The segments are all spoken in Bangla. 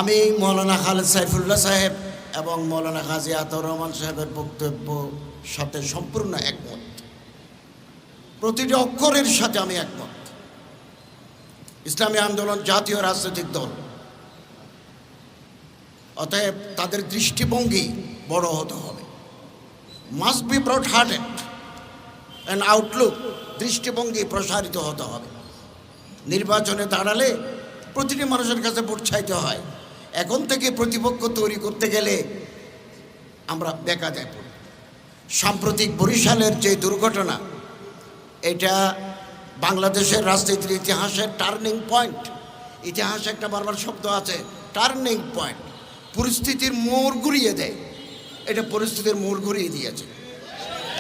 আমি মৌলানা খালেদ সাইফুল্লাহ সাহেব এবং মৌলানা কাজী আতাউর রহমান সাহেবের বক্তব্য সাথে সম্পূর্ণ একমত। প্রতিটি অক্ষরের সাথে আমি একমত। ইসলামী আন্দোলন জাতীয় রাজনৈতিক দল, অতএব তাদের দৃষ্টিভঙ্গি বড় হতে হবে। Must be broad hearted and outlook, দৃষ্টিভঙ্গি প্রসারিত হতে হবে। নির্বাচনে দাঁড়ালে প্রতিটি মানুষের কাছে ভোট চাইতে হয়। এখন থেকে প্রতিপক্ষ তৈরি করতে গেলে আমরা বেকায়দায় পড়ব। সাম্প্রতিক বরিশালের যে দুর্ঘটনা, এটা বাংলাদেশের রাজনীতির ইতিহাসের টার্নিং পয়েন্ট। ইতিহাসে একটা বারবার শব্দ আছে, টার্নিং পয়েন্ট। পরিস্থিতির মোড় ঘুরিয়ে দেয়। এটা পরিস্থিতির মোড় ঘুরিয়ে দিয়েছে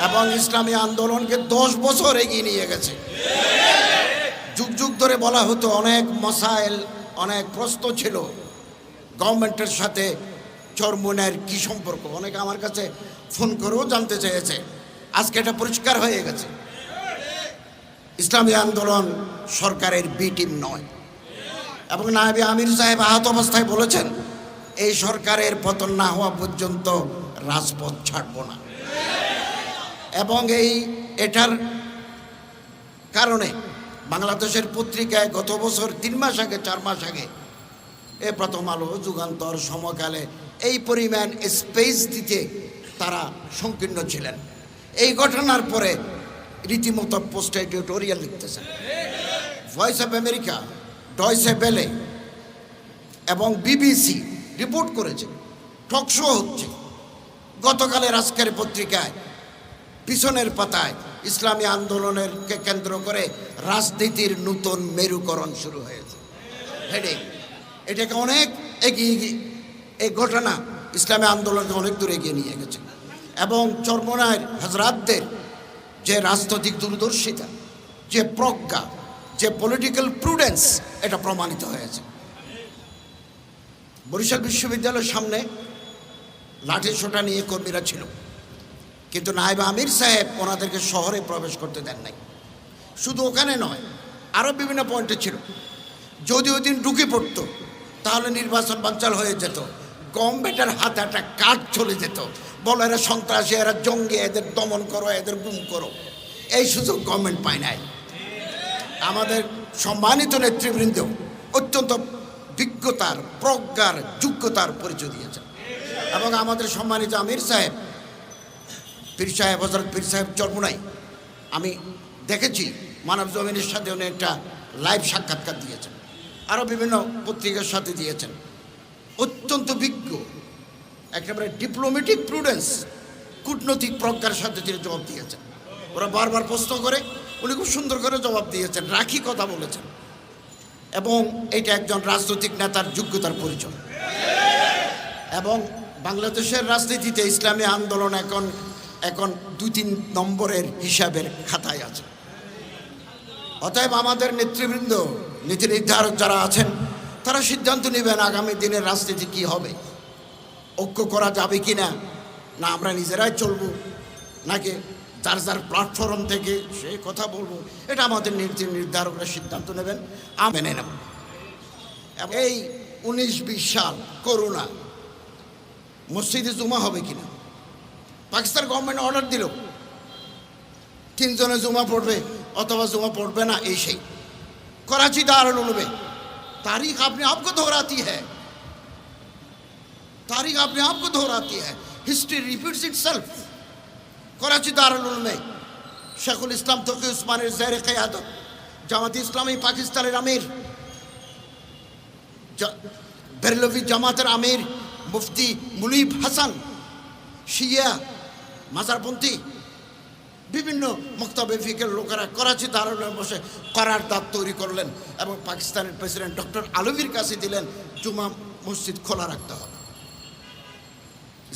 এবং ইসলামী আন্দোলনকে 10 বছর এগিয়ে নিয়ে গেছে। যুগ যুগ ধরে বলা হতো, অনেক মাসাইল, অনেক প্রশ্ন ছিল গভর্নমেন্টের সাথে চরমোনাইয়ের কী সম্পর্ক। অনেকে আমার কাছে ফোন করেও জানতে চেয়েছে। আজকে এটা পরিষ্কার হয়ে গেছে, ইসলামী আন্দোলন সরকারের বি টিম নয়। এবং নায়েবে আমির সাহেব আহত অবস্থায় বলেছেন, এই সরকারের পতন না হওয়া পর্যন্ত রাজপথ ছাড়ব না। এবং এটার কারণে বাংলাদেশের পত্রিকায় গত বছর 3 মাস আগে, 4 মাস আগে, প্রথম আলো, যুগান্তর, সমকালে এই পরিমাণ স্পেস দিতে তারা সংকীর্ণ ছিলেন। এই ঘটনার পরে রীতিমতো পোস্ট এডিটোরিয়াল লিখতেছেন। Voice of America, Deutsche Welle এবং বিবিসি রিপোর্ট করেছে, টকশো হচ্ছে। গতকালের আজকের পত্রিকায় পিছনের পাতায় ইসলামী আন্দোলনকে কেন্দ্র করে রাজনীতির নতুন মেরুকরণ শুরু হয়েছে। হেডিং এটাকে অনেক এগিয়ে, এই ঘটনা ইসলামী আন্দোলনকে অনেক দূর এগিয়ে নিয়ে গেছে। এবং চরমোনাইয়ের হজরাতদের যে রাজনৈতিক দূরদর্শিতা, যে প্রজ্ঞা, যে পলিটিক্যাল প্রুডেন্স, এটা প্রমাণিত হয়েছে। বরিশাল বিশ্ববিদ্যালয়ের সামনে লাঠি সোটা নিয়ে কর্মীরা ছিল, কিন্তু নায়েব আমির সাহেব ওনাদেরকে শহরে প্রবেশ করতে দেন নাই। শুধু ওখানে নয়, আরও বিভিন্ন পয়েন্টে ছিল। যদি ওই দিন ঢুকে পড়তো তাহলে নির্বাচন বানচাল হয়ে যেত। গভর্নমেন্টের হাতে একটা কাঠ চলে যেত, বলো এরা সন্ত্রাসী, এরা জঙ্গি, এদের দমন করো, এদের গুম করো। এই সুযোগ গভর্নমেন্ট পায় নাই। আমাদের সম্মানিত নেতৃবৃন্দ অত্যন্ত বিজ্ঞতার, প্রজ্ঞার, যোগ্যতার পরিচয় দিয়েছেন। এবং আমাদের সম্মানিত আমির সাহেব, পীর সাহেব, হযরত পীর সাহেব চরমোনাই, আমি দেখেছি মানব জমিনের সাথে উনি একটা লাইভ সাক্ষাৎকার দিয়েছেন, আরও বিভিন্ন পত্রিকার সাথে দিয়েছেন। অত্যন্ত বিজ্ঞ, একেবারে ডিপ্লোম্যাটিক প্রুডেন্স, কূটনৈতিক প্রজ্ঞার সাথে তিনি জবাব দিয়েছেন। ওরা বারবার প্রশ্ন করে, উনি খুব সুন্দর করে জবাব দিয়েছেন, রাখি কথা বলেছেন। এবং এটা একজন রাজনৈতিক নেতার যোগ্যতার পরিচয়। এবং বাংলাদেশের রাজনীতিতে ইসলামী আন্দোলন এখন 2-3 নম্বরের হিসাবের খাতায় আছে। অতএব আমাদের নেতৃবৃন্দ, নীতি নির্ধারক যারা আছেন, তারা সিদ্ধান্ত নেবেন আগামী দিনের রাজনীতি কী হবে। ঐক্য করা যাবে কি না, না আমরা নিজেরাই চলবো, নাকি যার যার প্ল্যাটফর্ম থেকে সে কথা বলবো, এটা আমাদের নীতি নির্ধারকরা সিদ্ধান্ত নেবেন, আমি মেনে নেব। এই 19-20 সাল করোনা, মসজিদে জুমা হবে কিনা, পাকিস্তান গভর্নমেন্ট অর্ডার দিল 3 জনে জুমা পড়বে অথবা জুমা পড়বে না, এই সেই। कराची दारुल उलूम में तारीख अपने आप को दोहराती है, तारीख अपने आप को दोहराती है, history repeats itself. Karachi Darul Uloom में शेखुल इस्लाम तकी उस्मानी ज़ेर क़यादत जमात इस्लामी पाकिस्तान अमीर, बेरलवी जमात अमीर मुफ्ती मुनीब हसन, शिया माजारपंथी বিভিন্ন মক্তবে ফিকের লোকেরা করাচি দারুলে বসে করারদাদ তৈরি করলেন এবং পাকিস্তানের প্রেসিডেন্ট ডক্টর আলভির কাছে দিলেন জুমা মসজিদ খোলা রাখতে হবে।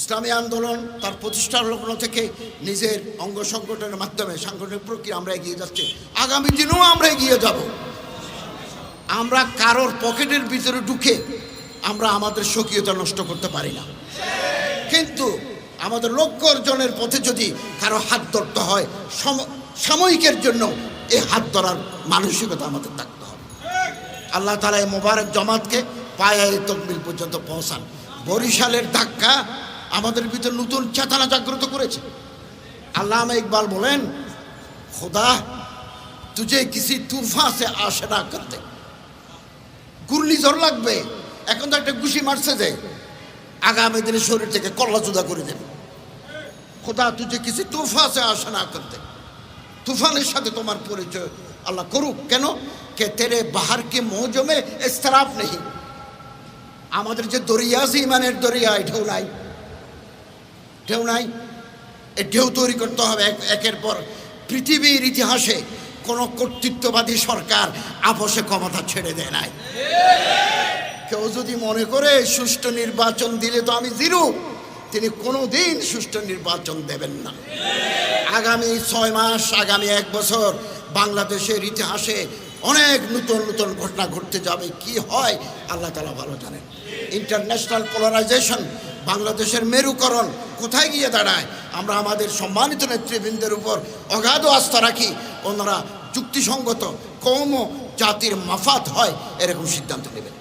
ইসলামী আন্দোলন তার প্রতিষ্ঠার লগ্ন থেকে নিজের অঙ্গ সংগঠনের মাধ্যমে সাংগঠনিক প্রক্রিয়া আমরা এগিয়ে যাচ্ছি, আগামী দিনেও আমরা এগিয়ে যাব। আমরা কারোর পকেটের ভিতরে ঢুকে আমরা আমাদের স্বকীয়তা নষ্ট করতে পারি না, কিন্তু আমাদের লক্ষ্য অর্জনের পথে যদি কারো হাত ধরতে হয়, সাময়িকের জন্য এই হাত ধরার মানসিকতা আমাদের থাকতে হবে। আল্লাহ তাআলা এই মোবারক জামাতকে পায়ে তকবির পর্যন্ত পৌঁছান। বরিশালের ধাক্কা আমাদের ভিতর নতুন চেতনা জাগ্রত করেছে। আল্লামা ইকবাল বলেন, খোদা তুঝে কিসি তুফা সে আশরা করতে। ঘূর্ণিঝড় লাগবে, এখন তো একটা ঘুষি মারছে যে আগামী দিনে শরীর থেকে কল্লা জুদা করে দেবে। খোদা তুঝে কিসি তুফা সে আশরা করতে, তুফানের সাথে তোমার পরিচয় আল্লাহ করুক। কেন? কে তেরে বাহার কে মৌজমে ইস্তরাফ নেই। আমাদের যে দরিয়া আছে ইমানের দরিয়া, ঢেউ নাই, ঢেউ নাই। এ ঢেউ তৈরি করতে হবে একের পর। পৃথিবীর ইতিহাসে কোনো কর্তৃত্ববাদী সরকার আপোষে ক্ষমতা ছেড়ে দেয় নাই। কেউ যদি মনে করে সুষ্ঠু নির্বাচন দিলে তো আমি জিরো, তিনি কোনোদিন সুষ্ঠু নির্বাচন দেবেন না। আগামী 6 মাস, আগামী 1 বছর বাংলাদেশের ইতিহাসে অনেক নতুন নতুন ঘটনা ঘটতে যাবে। কি হয় আল্লাহ তাআলা ভালো জানেন। ইন্টারন্যাশনাল পোলারাইজেশন, বাংলাদেশের মেরুকরণ কোথায় গিয়ে দাঁড়ায়, আমরা আমাদের সম্মানিত নেতৃবৃন্দের উপর অগাধ আস্থা রাখি। ওনারা যুক্তিসঙ্গত কওম জাতির মাফাত হয় এরকম সিদ্ধান্ত নেবেন।